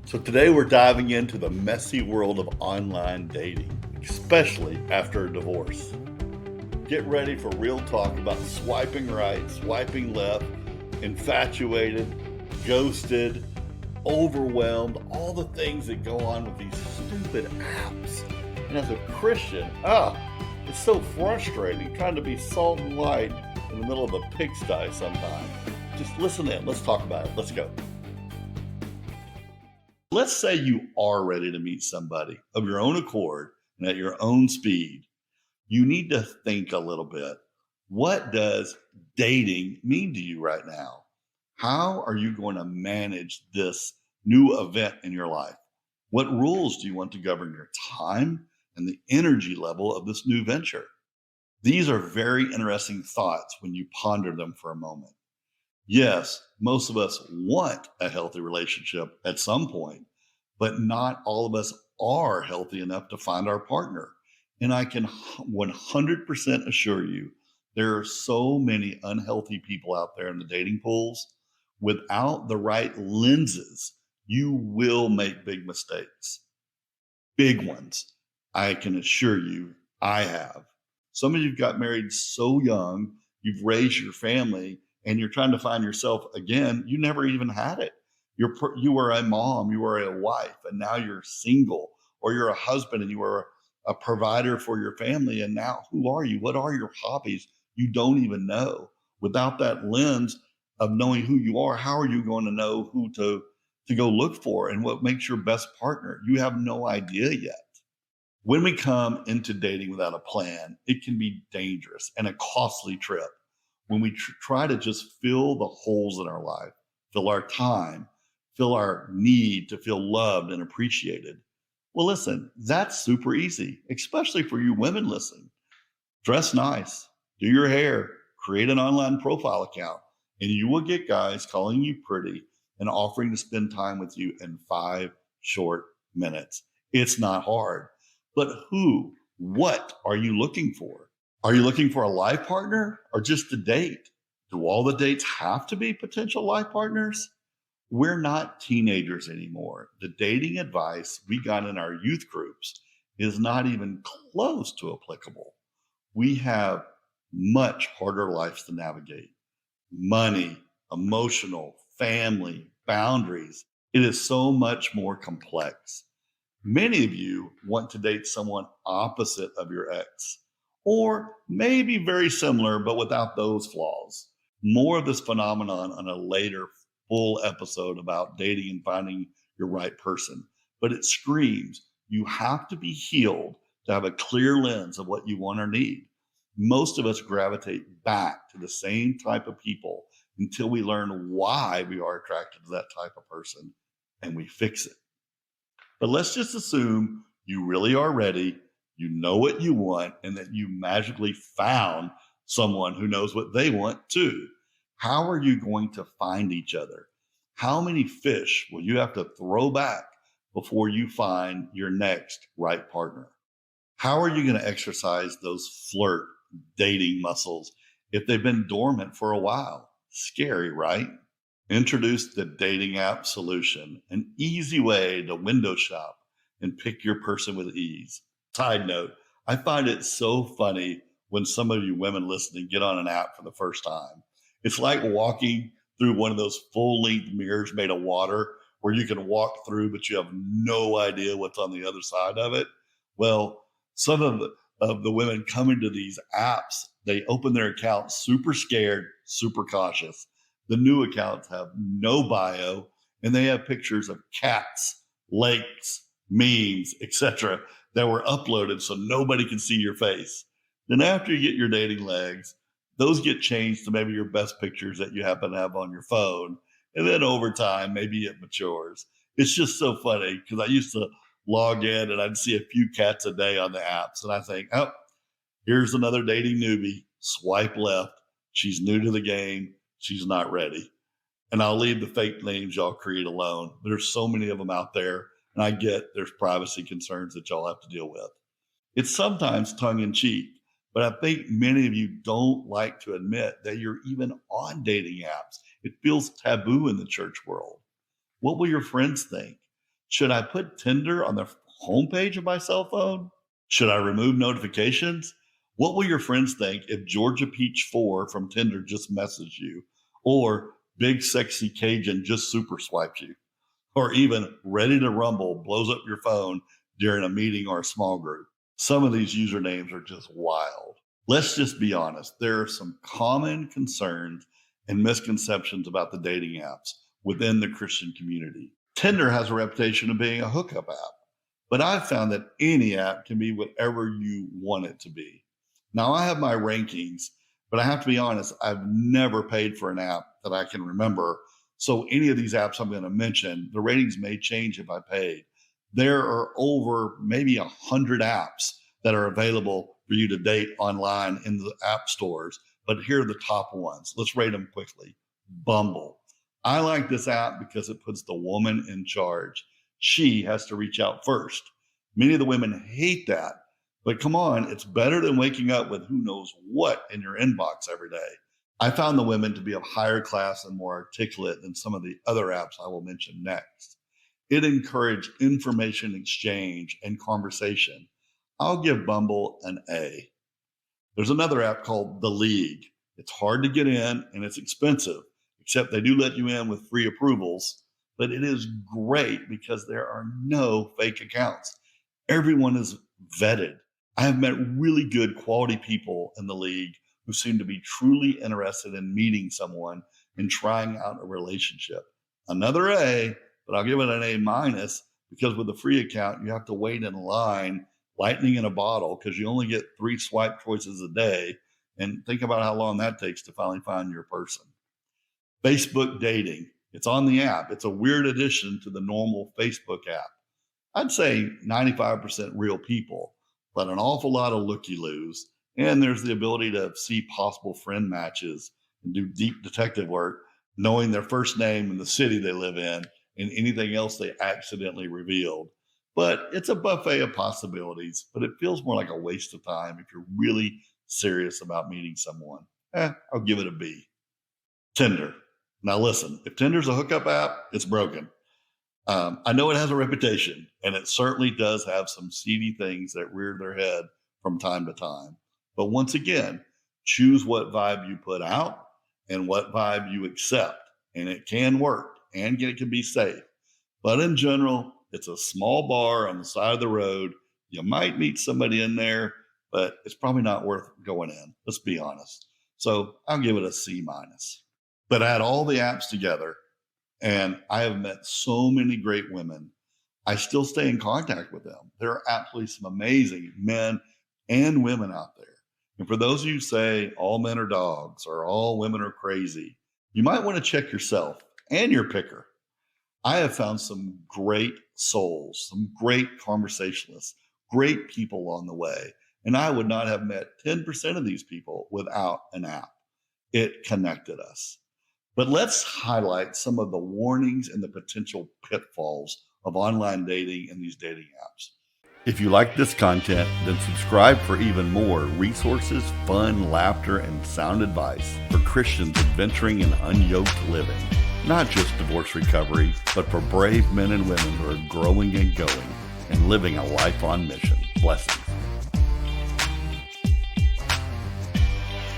So today we're diving into the messy world of online dating, especially after a divorce. Get ready for real talk about swiping right, swiping left, infatuated, ghosted, overwhelmed, all the things that go on with these stupid apps. And as a Christian, it's so frustrating trying to be salt and light in the middle of a pigsty sometimes. Just listen in. Let's talk about it. Let's go. Let's say you are ready to meet somebody of your own accord and at your own speed. You need to think a little bit. What does dating mean to you right now? How are you going to manage this new event in your life? What rules do you want to govern your time and the energy level of this new venture? These are very interesting thoughts when you ponder them for a moment. Yes, most of us want a healthy relationship at some point, but not all of us are healthy enough to find our partner. And I can 100% assure you, there are so many unhealthy people out there in the dating pools. Without the right lenses, you will make big mistakes, big ones. I can assure you, I have. Some of you got married so young, you've raised your family, and you're trying to find yourself again. You never even had it. You were a mom, you were a wife, and now you're single, or you're a husband and you were a provider for your family. And now who are you? What are your hobbies? You don't even know. Without that lens of knowing who you are, how are you going to know who to go look for and what makes your best partner? You have no idea yet. When we come into dating without a plan, it can be dangerous and a costly trip. When we try to just fill the holes in our life, fill our time, fill our need to feel loved and appreciated. Well, listen, that's super easy, especially for you women listening. Dress nice, do your hair, create an online profile account, and you will get guys calling you pretty and offering to spend time with you in 5 short minutes. It's not hard. But what are you looking for? Are you looking for a life partner or just a date? Do all the dates have to be potential life partners? We're not teenagers anymore. The dating advice we got in our youth groups is not even close to applicable. We have much harder lives to navigate. Money, emotional, family, boundaries. It is so much more complex. Many of you want to date someone opposite of your ex, or maybe very similar, but without those flaws. More of this phenomenon on a later full episode about dating and finding your right person. But it screams you have to be healed to have a clear lens of what you want or need. Most of us gravitate back to the same type of people until we learn why we are attracted to that type of person and we fix it. But let's just assume you really are ready, you know what you want, and that you magically found someone who knows what they want too. How are you going to find each other? How many fish will you have to throw back before you find your next right partner? How are you going to exercise those flirt dating muscles if they've been dormant for a while? Scary, right? Introduce the dating app solution, an easy way to window shop and pick your person with ease. Side note, I find it so funny when some of you women listening get on an app for the first time. It's like walking through one of those full-length mirrors made of water where you can walk through, but you have no idea what's on the other side of it. Well, some of the women coming to these apps, they open their account super scared, super cautious. The new accounts have no bio, and they have pictures of cats, lakes, memes, etc. that were uploaded so nobody can see your face. Then after you get your dating legs, those get changed to maybe your best pictures that you happen to have on your phone. And then over time, maybe it matures. It's just so funny because I used to log in and I'd see a few cats a day on the apps. And I think, oh, here's another dating newbie. Swipe left. She's new to the game. She's not ready. And I'll leave the fake names y'all create alone. There's so many of them out there. And I get there's privacy concerns that y'all have to deal with. It's sometimes tongue in cheek, but I think many of you don't like to admit that you're even on dating apps. It feels taboo in the church world. What will your friends think? Should I put Tinder on the homepage of my cell phone? Should I remove notifications? What will your friends think if Georgia Peach 4 from Tinder just messaged you? Or Big Sexy Cajun just super swiped you? Or even Ready to Rumble blows up your phone during a meeting or a small group? Some of these usernames are just wild. Let's just be honest. There are some common concerns and misconceptions about the dating apps within the Christian community. Tinder has a reputation of being a hookup app, but I've found that any app can be whatever you want it to be. Now, I have my rankings, but I have to be honest, I've never paid for an app that I can remember. So any of these apps I'm going to mention, the ratings may change if I paid. There are over maybe 100 apps that are available for you to date online in the app stores, but here are the top ones. Let's rate them quickly. Bumble. I like this app because it puts the woman in charge. She has to reach out first. Many of the women hate that, but come on, it's better than waking up with who knows what in your inbox every day. I found the women to be of higher class and more articulate than some of the other apps I will mention next. It encouraged information exchange and conversation. I'll give Bumble an A. There's another app called The League. It's hard to get in and it's expensive, except they do let you in with free approvals, but it is great because there are no fake accounts. Everyone is vetted. I have met really good quality people in The League who seem to be truly interested in meeting someone and trying out a relationship. Another A, but I'll give it an A minus because with a free account, you have to wait in line, lightning in a bottle, because you only get 3 swipe choices a day. And think about how long that takes to finally find your person. Facebook dating. It's on the app. It's a weird addition to the normal Facebook app. I'd say 95% real people, but an awful lot of looky-loos. And there's the ability to see possible friend matches and do deep detective work, knowing their first name and the city they live in and anything else they accidentally revealed. But it's a buffet of possibilities, but it feels more like a waste of time if you're really serious about meeting someone. I'll give it a B. Tinder. Now listen, if Tinder's a hookup app, it's broken. I know it has a reputation, and it certainly does have some seedy things that rear their head from time to time. But once again, choose what vibe you put out and what vibe you accept. And it can work and it can be safe. But in general, it's a small bar on the side of the road. You might meet somebody in there, but it's probably not worth going in. Let's be honest. So I'll give it a C minus. But add all the apps together, and I have met so many great women. I still stay in contact with them. There are absolutely some amazing men and women out there. And for those of you who say all men are dogs or all women are crazy, you might want to check yourself and your picker. I have found some great souls, some great conversationalists, great people along the way. And I would not have met 10% of these people without an app. It connected us. But let's highlight some of the warnings and the potential pitfalls of online dating and these dating apps. If you like this content, then subscribe for even more resources, fun, laughter, and sound advice for Christians adventuring in unyoked living. Not just divorce recovery, but for brave men and women who are growing and going and living a life on mission. Blessings.